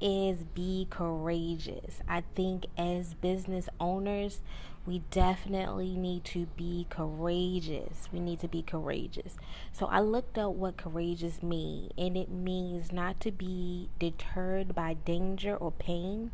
is be courageous. I think as business owners, we definitely need to be courageous. We need to be courageous. So I looked up what courageous means, and it means not to be deterred by danger or pain.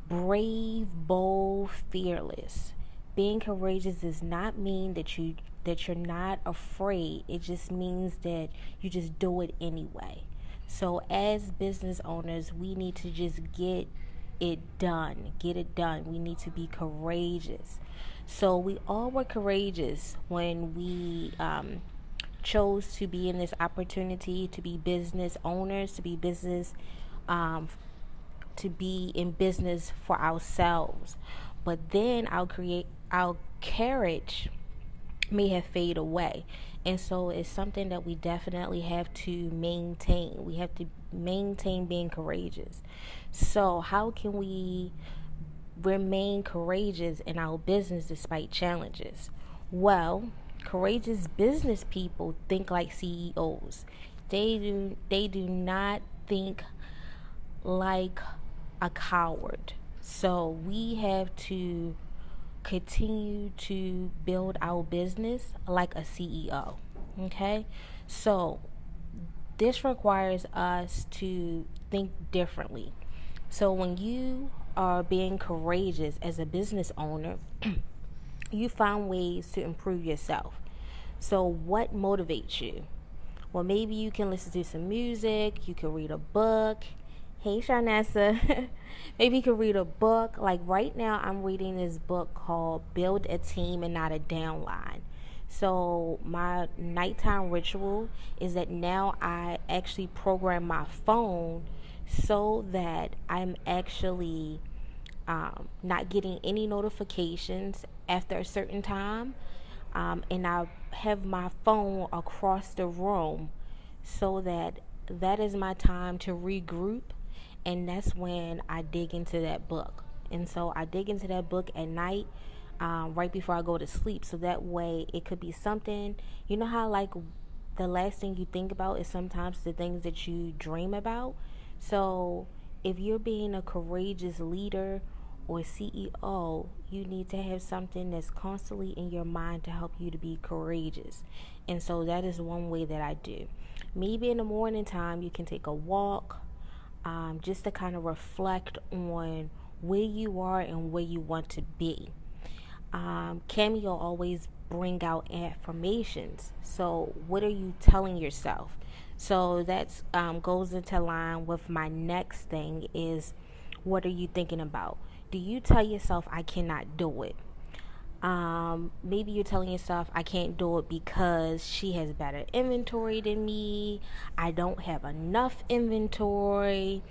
Brave, bold, fearless. Being courageous does not mean that you're not afraid. It just means that you just do it anyway. So as business owners, we need to just get it done. Get it done. We need to be courageous. So we all were courageous when we chose to be in this opportunity to be business owners, um, to be in business for ourselves. But then our courage may have faded away. And so it's something that we definitely have to maintain. We have to maintain being courageous. So how can we remain courageous in our business despite challenges? Well, courageous business people think like CEOs. They do not think like a coward. So we have to continue to build our business like a CEO. Okay? So this requires us to think differently. So when you are being courageous as a business owner, you find ways to improve yourself. So what motivates you? Well, maybe you can listen to some music, you can read a book. Hey, Sharnessa. Maybe you can read a book. Like right now, I'm reading this book called Build a Team and Not a Downline. So, my nighttime ritual is that now I actually program my phone so that I'm actually not getting any notifications after a certain time. And I have my phone across the room so that that is my time to regroup, and that's when I dig into that book. And so I dig into that book at night, right before I go to sleep, so that way it could be something. You know how like the last thing you think about is sometimes the things that you dream about. So if you're being a courageous leader or CEO, you need to have something that's constantly in your mind to help you to be courageous. And so that is one way that I do. Maybe in the morning time, you can take a walk, just to kind of reflect on where you are and where you want to be. Cameo always bring out affirmations. So what are you telling yourself? So that goes into line with my next thing is, what are you thinking about? Do you tell yourself I cannot do it? Maybe you're telling yourself I can't do it because she has better inventory than me. I don't have enough inventory.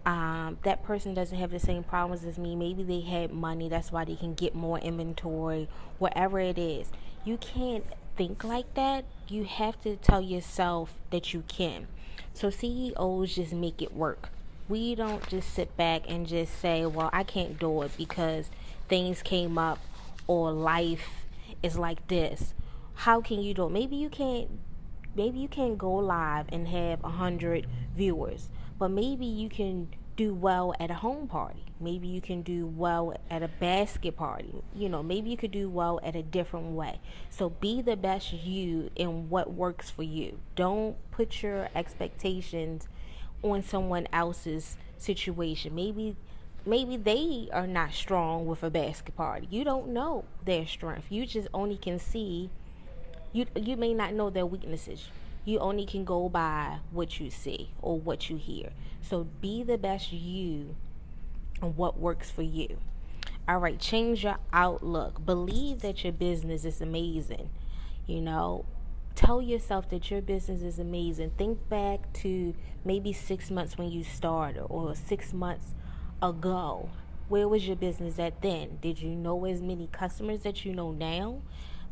That person doesn't have the same problems as me. Maybe they had money, that's why they can get more inventory. Whatever it is, you can't think like that. You have to tell yourself that you can. So CEOs just make it work. We don't just sit back and just say, well, I can't do it because things came up or life is like this. How can you do it? Maybe you can't go live and have 100 viewers, but maybe you can do well at a home party. Maybe you can do well at a basket party. Maybe you could do well at a different way. So be the best you in what works for you. Don't put your expectations on someone else's situation. Maybe they are not strong with a basket party. You don't know their strength. You just only can see, you may not know their weaknesses. You only can go by what you see or what you hear. So be the best you and what works for you. All right, change your outlook. Believe that your business is amazing. You know, tell yourself that your business is amazing. Think back to maybe 6 months when you started, or 6 months ago. Where was your business at then? Did you know as many customers that you know now?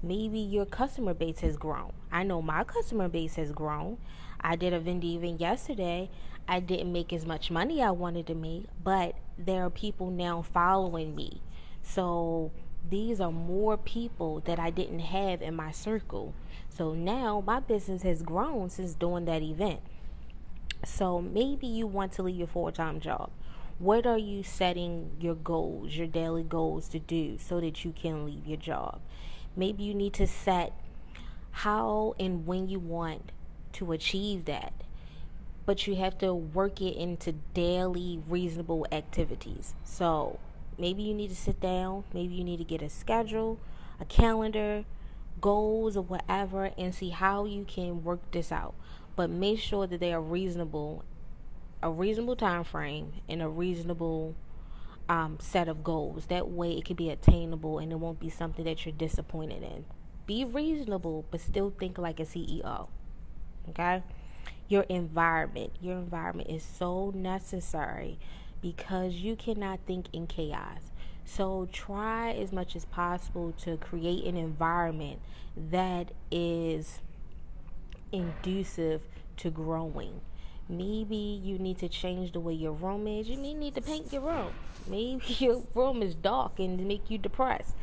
Maybe your customer base has grown. I know my customer base has grown. I did a Vendy event yesterday. I didn't make as much money I wanted to make, but there are people now following me. So these are more people that I didn't have in my circle. So now my business has grown since doing that event. So maybe you want to leave your full-time job. What are you setting your goals, your daily goals to do so that you can leave your job? Maybe you need to set how and when you want to achieve that, but you have to work it into daily reasonable activities. So maybe you need to sit down, maybe you need to get a schedule, a calendar, goals, or whatever, and see how you can work this out. But make sure that they are reasonable, a reasonable time frame, and a reasonable set of goals. That way it can be attainable and it won't be something that you're disappointed in. Be reasonable, but still think like a CEO. Okay? Your environment is so necessary because you cannot think in chaos. So try as much as possible to create an environment that is conducive to growing. Maybe you need to change the way your room is. You may need to paint your room. Maybe your room is dark and make you depressed.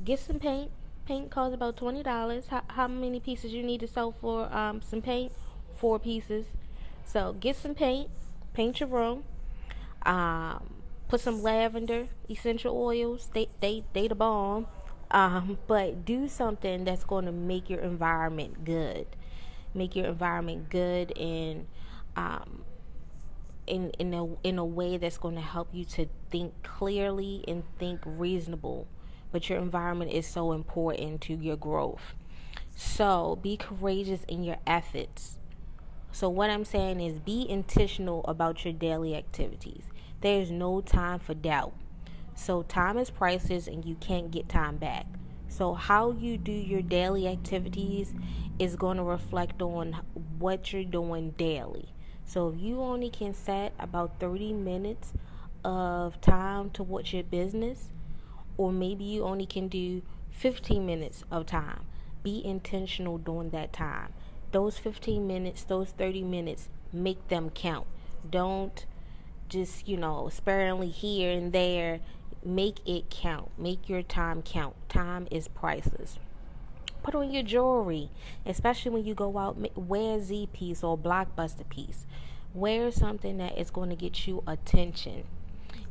Get some paint. Paint costs about $20. How many pieces you need to sell for some paint? 4 pieces. So get some paint. Paint your room. Um, Put some lavender essential oils. They the bomb. But do something that's going to make your environment good. Make your environment good and um, in a way that's going to help you to think clearly and think reasonable. But your environment is so important to your growth. So be courageous in your efforts. So what I'm saying is be intentional about your daily activities. There's no time for doubt. So time is priceless and you can't get time back. So how you do your daily activities is going to reflect on what you're doing daily. So if you only can set about 30 minutes of time towards your business, or maybe you only can do 15 minutes of time, be intentional during that time. Those 15 minutes, those 30 minutes, make them count. Don't just, sparingly here and there. Make it count. Make your time count. Time is priceless. Put on your jewelry, especially when you go out. Wear a Z piece or a blockbuster piece. Wear something that is going to get you attention.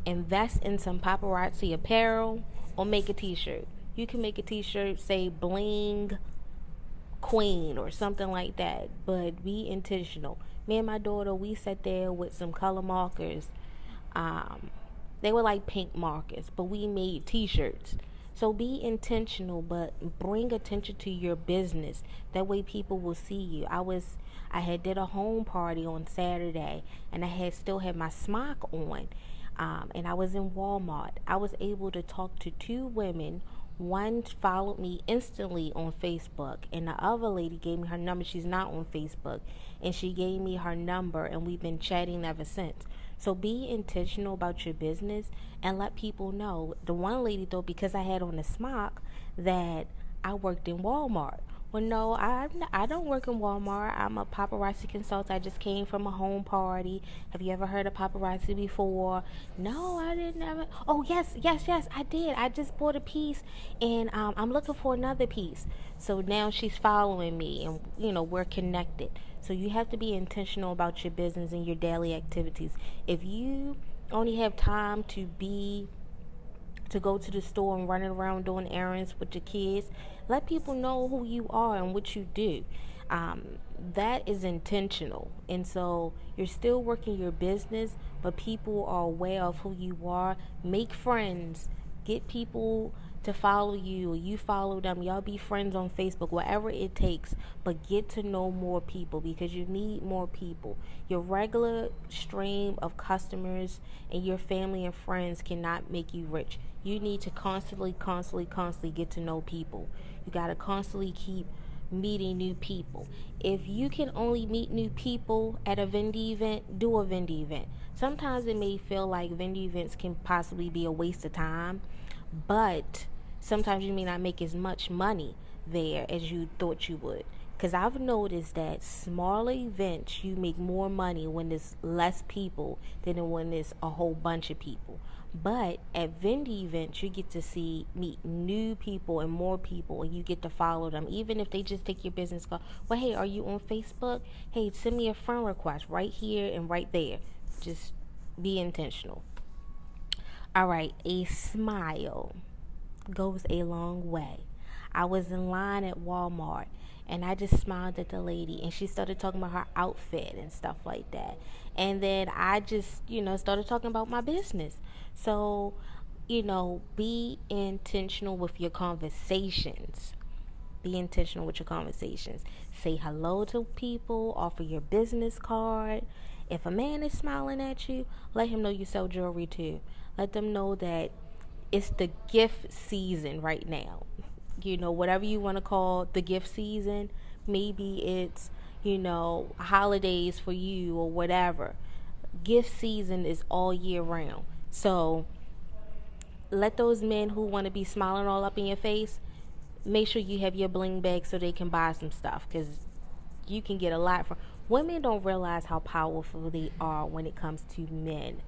Invest in some paparazzi apparel or make a t-shirt. You can make a t-shirt, say bling queen or something like that, but be intentional. Me and my daughter, we sat there with some color markers. um, they were like pink markers, but we made t-shirts. So be intentional, but bring attention to your business. That way people will see you. I had did a home party on Saturday and I had still had my smock on. And I was in Walmart. I was able to talk to 2 women. One followed me instantly on Facebook, and the other lady gave me her number. She's not on Facebook, and she gave me her number, and we've been chatting ever since. So be intentional about your business and let people know. The one lady thought because I had on a smock that I worked in Walmart. Well, no, I don't work in Walmart. I'm a paparazzi consultant. I just came from a home party. Have you ever heard of paparazzi before? No, I didn't ever. Oh, yes, I did. I just bought a piece, and I'm looking for another piece. So now she's following me, and we're connected. So you have to be intentional about your business and your daily activities. If you only have time to go to the store and running around doing errands with your kids, let people know who you are and what you do. That is intentional. And so you're still working your business, but people are aware of who you are. Make friends. Get people to follow you, or you follow them. Y'all be friends on Facebook, whatever it takes. But get to know more people because you need more people. Your regular stream of customers and your family and friends cannot make you rich. You need to constantly get to know people. You got to constantly keep meeting new people. If you can only meet new people at a vending event, do a vending event. Sometimes it may feel like vending events can possibly be a waste of time, but sometimes you may not make as much money there as you thought you would. Because I've noticed that smaller events, you make more money when there's less people than when there's a whole bunch of people. But at vending events, you get to meet new people and more people, and you get to follow them, even if they just take your business card. Well, hey, are you on Facebook? Hey, send me a friend request right here and right there. Just be intentional. All right, a smile goes a long way. I was in line at Walmart and I just smiled at the lady and she started talking about her outfit and stuff like that. And then I just, started talking about my business. So, be intentional with your conversations. Be intentional with your conversations. Say hello to people, offer your business card. If a man is smiling at you, let him know you sell jewelry too. Let them know that it's the gift season right now. Whatever you want to call the gift season, maybe it's, holidays for you or whatever. Gift season is all year round. So let those men who want to be smiling all up in your face, make sure you have your bling bag so they can buy some stuff, because you can get a lot from women. Don't realize how powerful they are when it comes to men.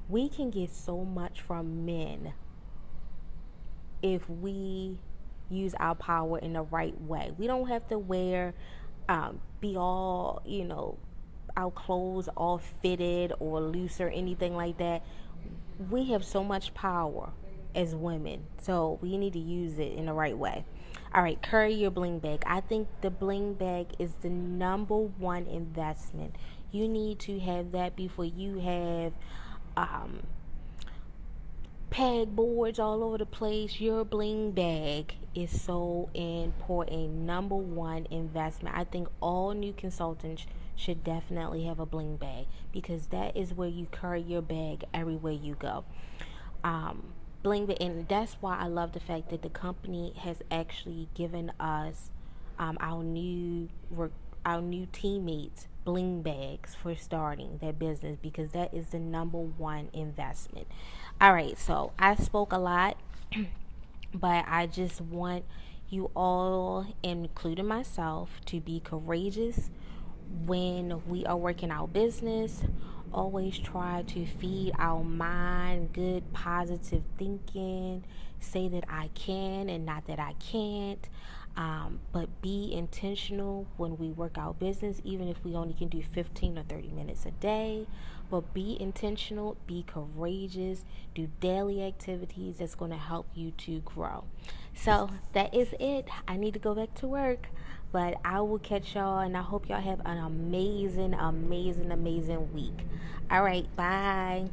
We can get so much from men if we use our power in the right way. We don't have to be all, our clothes all fitted or loose or anything like that. We have so much power as women, so we need to use it in the right way. All right, carry your bling bag. I think the bling bag is the number one investment. You need to have that before you have um, pegboards all over the place. Your bling bag is so important. Number one investment. I think all new consultants should definitely have a bling bag, because that is where you carry your bag everywhere you go. Bling bag, and that's why I love the fact that the company has actually given us our new teammates bling bags for starting their business, because that is the number one investment. All right, so I spoke a lot, but I just want you all, including myself, to be courageous when we are working our business. Always try to feed our mind good, positive thinking. Say that I can and not that I can't. But be intentional when we work our business, even if we only can do 15 or 30 minutes a day. But be intentional, be courageous, do daily activities that's going to help you to grow. So that is it. I need to go back to work. But I will catch y'all, and I hope y'all have an amazing, amazing, amazing week. All right, bye.